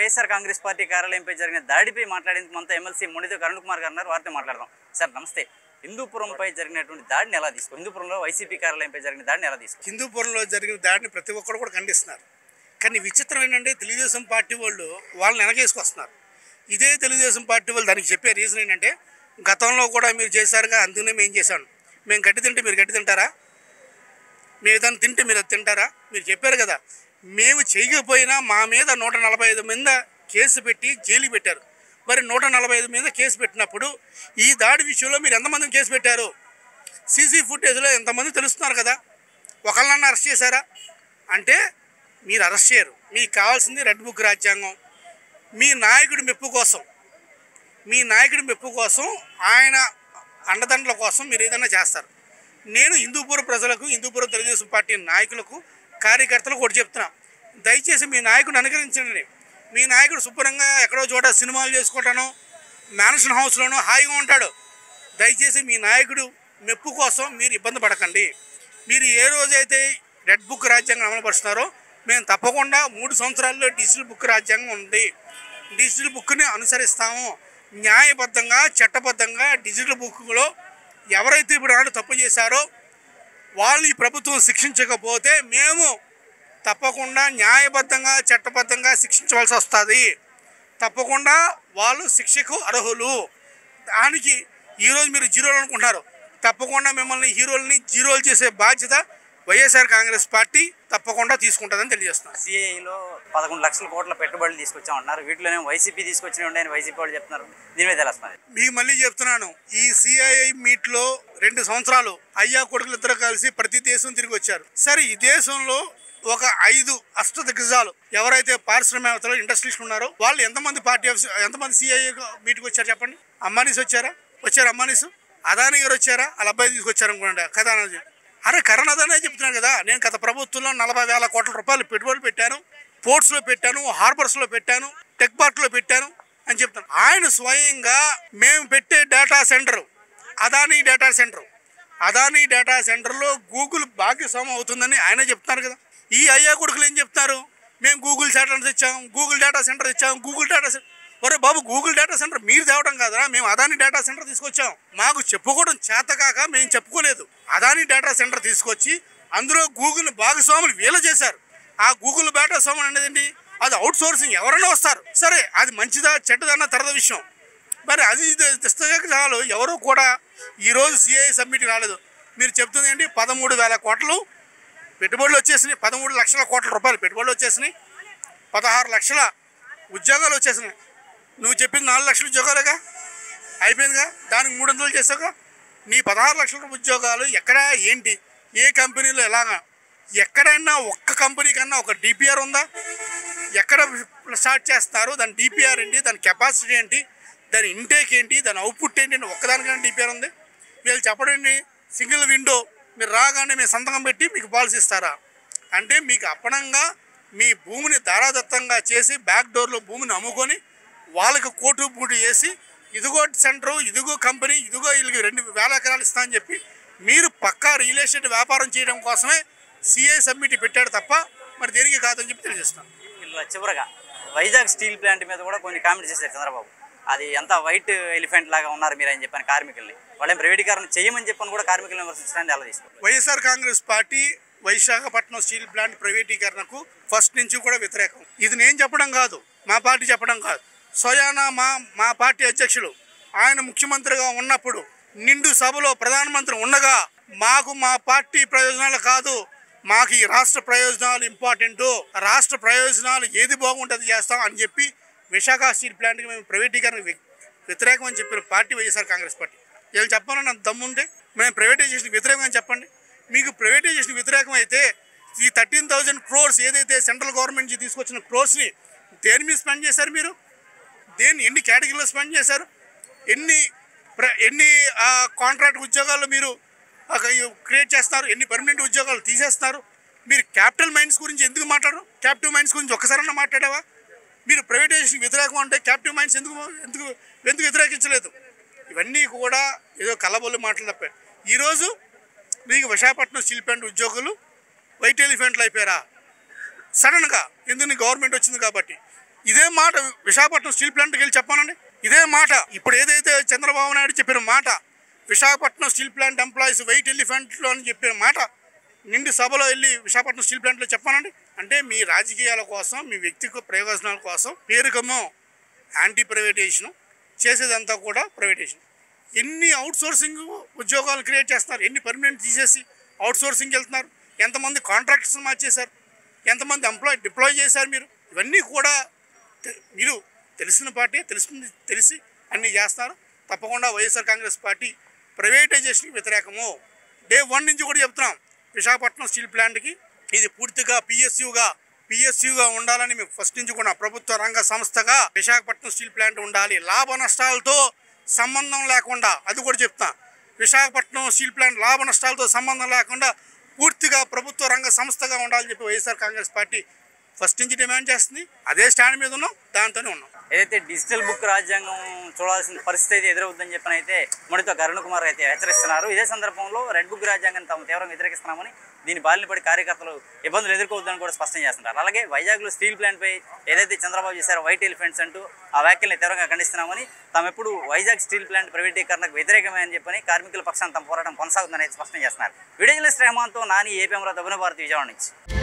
YSR Congress party కార్యాలయంపై జరిగిన దాడిపై మాట్లాడేందుకు మనతో ఎమ్మెల్సీ మునితో కరుణ్ కుమార్ గారు ఉన్నారు. వారితో మాట్లాడదాం. సార్ నమస్తే. హిందూపురంపై జరిగినటువంటి దాడిని ఎలా తీసుకో, హిందూపురంలో వైసీపీ కార్యాలయంపై జరిగిన దాడిని ఎలా తీసుకో? హిందూపురంలో జరిగిన దాడిని ప్రతి ఒక్కరు కూడా ఖండిస్తున్నారు. కానీ విచిత్రం ఏంటంటే తెలుగుదేశం పార్టీ వాళ్ళని వెనకేసుకొస్తున్నారు. ఇదే తెలుగుదేశం పార్టీ వాళ్ళు దానికి చెప్పే రీజన్ ఏంటంటే, గతంలో కూడా మీరు చేశారుగా, అందుకనే మేము చేశాను. మేము గట్టి తింటే మీరు గట్టి తింటారా? మేము ఏదైనా తింటే మీరు అది తింటారా? మీరు చెప్పారు కదా, మేము చేయకపోయినా మా మీద 145 మీద కేసు పెట్టి జైలు పెట్టారు. మరి 145 మీద కేసు పెట్టినప్పుడు ఈ దాడి విషయంలో మీరు ఎంతమందిని కేసు పెట్టారు? సీసీ ఫుటేజ్లో ఎంతమంది తెలుస్తున్నారు కదా. ఒకళ్ళన్నా అరెస్ట్ చేశారా? అంటే మీరు అరెస్ట్ చేయరు. మీకు కావాల్సింది రెడ్ బుక్ రాజ్యాంగం. మీ నాయకుడి మెప్పు కోసం ఆయన అండదండల కోసం మీరు ఏదైనా చేస్తారు. నేను హిందూపురం ప్రజలకు, హిందూపురం తెలుగుదేశం పార్టీ నాయకులకు, కార్యకర్తలకు ఒకటి చెప్తున్నా, దయచేసి మీ నాయకుడిని అనుకరించండి. మీ నాయకుడు శుభ్రంగా ఎక్కడో చోట సినిమాలు చేసుకుంటాను, మ్యాన్షన్ హౌస్లోనూ హాయిగా ఉంటాడు. దయచేసి మీ నాయకుడు మెప్పు కోసం మీరు ఇబ్బంది పడకండి. మీరు ఏ రోజైతే రెడ్ బుక్ రాజ్యాంగం అమలుపరుస్తున్నారో మేము తప్పకుండా 3 సంవత్సరాల్లో డిజిటల్ బుక్ రాజ్యాంగం ఉంది. డిజిటల్ బుక్ని అనుసరిస్తాము. న్యాయబద్ధంగా, చట్టబద్ధంగా డిజిటల్ బుక్లో ఎవరైతే ఇప్పుడు తప్పు చేశారో వాళ్ళు ఈ ప్రభుత్వం శిక్షించకపోతే మేము తప్పకుండా న్యాయబద్ధంగా, చట్టబద్ధంగా శిక్షించవలసి వస్తుంది. తప్పకుండా వాళ్ళు శిక్షకు అర్హులు. దానికి ఈరోజు మీరు జీరోలు అనుకుంటారు. తప్పకుండా మిమ్మల్ని హీరోల్ని జీరోలు చేసే బాధ్యత వైఎస్ఆర్ కాంగ్రెస్ పార్టీ తప్పకుండా తీసుకుంటుందని తెలియజేస్తున్నారు. సిఐలో 11 లక్షల కోట్ల పెట్టుబడులు తీసుకొచ్చామన్నారు. వీటిలోనే వైసీపీ తీసుకొచ్చిన ఉండని వైసీపీ వాళ్ళు చెప్తున్నారు. దీని మీద తెలుస్తుంది. మీకు మళ్ళీ చెప్తున్నాను, ఈ సిఐఐ మీట్లో 2 సంవత్సరాలు అయ్యా కొడుకులు ఇద్దరు కలిసి ప్రతి దేశం తిరిగి వచ్చారు. సరే, ఈ దేశంలో ఒక 5 అష్టదిగ్గజాలు ఎవరైతే పారిశ్రామికవేత్తలు, ఇండస్ట్రీస్ ఉన్నారో వాళ్ళు ఎంతమంది సిఐఐ మీట్కి వచ్చారు చెప్పండి? అంబానీస్ వచ్చారు. అంబానీస్. అదానీ గారు వచ్చారా? వాళ్ళ అబ్బాయి తీసుకొచ్చారు అనుకోండి, కథానాజీ. అరే కరణాదనే చెప్తున్నాను కదా, నేను గత ప్రభుత్వంలో 40,000 కోట్ల రూపాయలు పెట్టుబడులు పెట్టాను, పోర్ట్స్లో పెట్టాను, హార్బర్స్లో పెట్టాను, టెక్ పార్క్లో పెట్టాను అని చెప్తాను. ఆయన స్వయంగా మేము పెట్టే డేటా సెంటర్ అదానీ డేటా సెంటర్లో గూగుల్ భాగస్వామ్యం అవుతుందని ఆయన చెప్తున్నారు కదా. ఈ అయ్యా కొడుకులు ఏం చెప్తున్నారు? మేము గూగుల్ సెంటర్ ఇచ్చాం, గూగుల్ డేటా సెంటర్ ఇచ్చాం, గూగుల్ డేటా సెంటర్. ఒరే బాబు, గూగుల్ డేటా సెంటర్ మీరు తేవడం కాదా? మేము అదానీ డేటా సెంటర్ తీసుకొచ్చాం. మాకు చెప్పుకోవడం చేతకాక మేము చెప్పుకోలేదు. అదానీ డేటా సెంటర్ తీసుకొచ్చి అందులో గూగుల్ భాగస్వాములు వీళ్ళు చేశారు. ఆ గూగుల్ భాగస్వాములు అనేది ఏంటి? అది అవుట్ సోర్సింగ్. ఎవరైనా వస్తారు. సరే, అది మంచిదా చెడ్డదన్న తర్వాత విషయం. మరి అది తెస్తే చాలు. ఎవరు కూడా ఈరోజు సిఐ సబ్మిట్ రాలేదు. మీరు చెప్తుంది ఏంటి? 13,000 కోట్లు పెట్టుబడులు వచ్చేసినాయి, 13 లక్షల కోట్ల రూపాయలు పెట్టుబడులు వచ్చేసినాయి, 16 లక్షల ఉద్యోగాలు వచ్చేసినాయి. నువ్వు చెప్పింది 4 లక్షల ఉద్యోగాలుగా అయిపోయిందిగా. దానికి 300 చేసావుగా. నీ 16 లక్షల ఉద్యోగాలు ఎక్కడ, ఏంటి, ఏ కంపెనీలో, ఎలాగా? ఎక్కడైనా ఒక్క కంపెనీ కన్నా ఒక డిపిఆర్ ఉందా? ఎక్కడ స్టార్ట్ చేస్తారు? దాని డిపిఆర్ ఏంటి, దాని కెపాసిటీ ఏంటి, దాని ఇంటేక్ ఏంటి, దాని అవుట్పుట్ ఏంటి అని ఒక్కదానికైనా డిపిఆర్ ఉంది? వీళ్ళు చెప్పడం సింగిల్ విండో, మీరు రాగానే మీ సంతకం పెట్టి మీకు పాలసీ ఇస్తారా? అంటే మీకు అప్పనంగా మీ భూమిని ధారాదత్తంగా చేసి బ్యాక్ డోర్లో భూమిని అమ్ముకొని వాళ్ళకి కోటు బూటు చేసి ఇదిగో సెంటరు, ఇదిగో కంపెనీ, ఇదిగో వీళ్ళకి 2,000 ఎకరాలు ఇస్తా అని చెప్పి మీరు పక్కా రియల్ ఎస్టేట్ వ్యాపారం చేయడం కోసమే సిఐ సబ్మిట్ పెట్టాడు తప్ప మరి దేనికి కాదని చెప్పి తెలియజేస్తాను. వీళ్ళు చివరగా వైజాగ్ స్టీల్ ప్లాంట్ మీద కూడా కొన్ని కామెంట్ చేశారు చంద్రబాబు. అది ఎంత వైట్ ఎలిఫెంట్ లాగా ఉన్నారు మీరు అని చెప్పని కార్మికుల్ని, వాళ్ళని ప్రైవేటీకరణ చేయమని చెప్పని కూడా కార్మికులను విమర్శించడానికి ఎలా తీసుకుంటారు? YSR Congress party Visakhapatnam steel plant ప్రైవేటీకరణకు ఫస్ట్ నుంచి కూడా వ్యతిరేకం. ఇది నేను చెప్పడం కాదు, మా పార్టీ చెప్పడం కాదు. స్వయానా మా పార్టీ అధ్యక్షులు ఆయన ముఖ్యమంత్రిగా ఉన్నప్పుడు నిండు సభలో ప్రధానమంత్రి ఉండగా మాకు మా పార్టీ ప్రయోజనాలు కాదు, మాకు ఈ రాష్ట్ర ప్రయోజనాలు ఇంపార్టెంటు, రాష్ట్ర ప్రయోజనాలు ఏది బాగుంటుంది చేస్తాం అని చెప్పి విశాఖ స్టీల్ ప్లాంట్కి మేము ప్రైవేటీకరణ వ్యతిరేకం అని చెప్పిన పార్టీ వైఎస్ఆర్ కాంగ్రెస్ పార్టీ. వీళ్ళు చెప్పాలని నాకు దమ్ముంటే మేము ప్రైవేటైజేషన్ వ్యతిరేకం అని చెప్పండి. మీకు ప్రైవేటైజేషన్ వ్యతిరేకం అయితే ఈ 13,000 crores ఏదైతే సెంట్రల్ గవర్నమెంట్ నుంచి తీసుకొచ్చిన క్రోర్స్ని దేని మీద స్పెండ్ చేశారు? మీరు ఎన్ని కేటగిరీలో స్పెండ్ చేశారు? ఎన్ని కాంట్రాక్ట్ ఉద్యోగాలు మీరు క్రియేట్ చేస్తున్నారు? ఎన్ని పర్మనెంట్ ఉద్యోగాలు తీసేస్తున్నారు? మీరు క్యాపిటల్ మైన్స్ గురించి ఎందుకు మాట్లాడరు? క్యాపిటల్ మైన్స్ గురించి ఒక్కసారన్నా మాట్లాడావా? మీరు ప్రైవేటైజేషన్ వ్యతిరేకం అంటే క్యాపిటల్ మైన్స్ ఎందుకు వ్యతిరేకించలేదు? ఇవన్నీ కూడా ఏదో కలబొల్లి మాటలు తప్పారు. ఈరోజు మీకు విశాఖపట్నం స్టీల్ ప్లాంట్ ఉద్యోగులు వైట్ ఎలిఫెంట్లు అయిపోయారా? సడన్గా ఎందుకు గవర్నమెంట్ వచ్చింది కాబట్టి ఇదే మాట విశాఖపట్నం స్టీల్ ప్లాంట్కి వెళ్ళి చెప్పానండి. ఇదే మాట ఇప్పుడు ఏదైతే చంద్రబాబు నాయుడు చెప్పిన మాట, Visakhapatnam steel plant employees white ఎలిఫెంట్లో అని చెప్పిన మాట నిండు సభలో వెళ్ళి విశాఖపట్నం స్టీల్ ప్లాంట్లో చెప్పానండి. అంటే మీ రాజకీయాల కోసం, మీ వ్యక్తిగత ప్రయోజనాల కోసం పేరుకమో యాంటీ ప్రైవేటైజేషన్ చేసేదంతా కూడా ప్రైవేటైజేషన్. ఎన్ని అవుట్సోర్సింగ్ ఉద్యోగాలు క్రియేట్ చేస్తున్నారు, ఎన్ని పర్మనెంట్ తీసేసి అవుట్సోర్సింగ్కి వెళ్తున్నారు, ఎంతమంది కాంట్రాక్టర్స్ మార్చేశారు, ఎంతమంది డిప్లాయ్ చేశారు. మీరు ఇవన్నీ కూడా మీరు తెలిసిన పార్టీ తెలిసి అన్నీ చేస్తారు. తప్పకుండా వైఎస్ఆర్ కాంగ్రెస్ పార్టీ ప్రైవేటైజేషన్కి వ్యతిరేకము. డే 1 నుంచి కూడా చెప్తున్నాం, విశాఖపట్నం స్టీల్ ప్లాంట్కి ఇది పూర్తిగా పిఎస్యుగా ఉండాలని మేము ఫస్ట్ నుంచి కూడా ప్రభుత్వ రంగ సంస్థగా విశాఖపట్నం స్టీల్ ప్లాంట్ ఉండాలి. లాభ నష్టాలతో సంబంధం లేకుండా, అది కూడా చెప్తాం, విశాఖపట్నం స్టీల్ ప్లాంట్ లాభ నష్టాలతో సంబంధం లేకుండా పూర్తిగా ప్రభుత్వ రంగ సంస్థగా ఉండాలని చెప్పి వైఎస్ఆర్ కాంగ్రెస్ పార్టీ ఫస్ట్ నుంచి డిమాండ్ చేస్తుంది. అదే స్టాండ్ మీద ఉన్నాం, దాంతోనే ఉన్నాం. ఏదైతే డిజిటల్ బుక్ రాజ్యాంగం చూడాల్సిన పరిస్థితి అయితే ఎదురవుతుందని చెప్పని అయితే మొదటితో అరుణ్ కుమార్ అయితే హెచ్చరిస్తున్నారు. ఇదే సందర్భంలో రెడ్ బుక్ రాజ్యాంగాన్ని తాము తీవ్రంగా వ్యతిరేకిస్తున్నామని, దీని బారిన పడి కార్యకర్తలు ఇబ్బందులు ఎదుర్కోవద్దని కూడా స్పష్టం చేస్తున్నారు. అలాగే వైజాగ్లో స్టీల్ ప్లాంట్పై ఏదైతే చంద్రబాబు చేశారో వైట్ ఎలిఫెంట్స్ అంటూ ఆ వ్యాఖ్యల్ని తీవ్రంగా ఖండిస్తున్నామని, తాము ఎప్పుడు వైజాగ్ స్టీల్ ప్లాంట్ ప్రైవేటీకరణకు వ్యతిరేకమే అని చెప్పని కార్మికుల పక్షాన్ని తమ పోరాటం కొనసాగుతుందని అయితే స్పష్టం చేస్తున్నారు. వీడియో జర్నలిస్ట్ రెహమాన్తో నాని, ఏపీ అమరావతి, అభినవ భారతి, విజయవాడ నుంచి.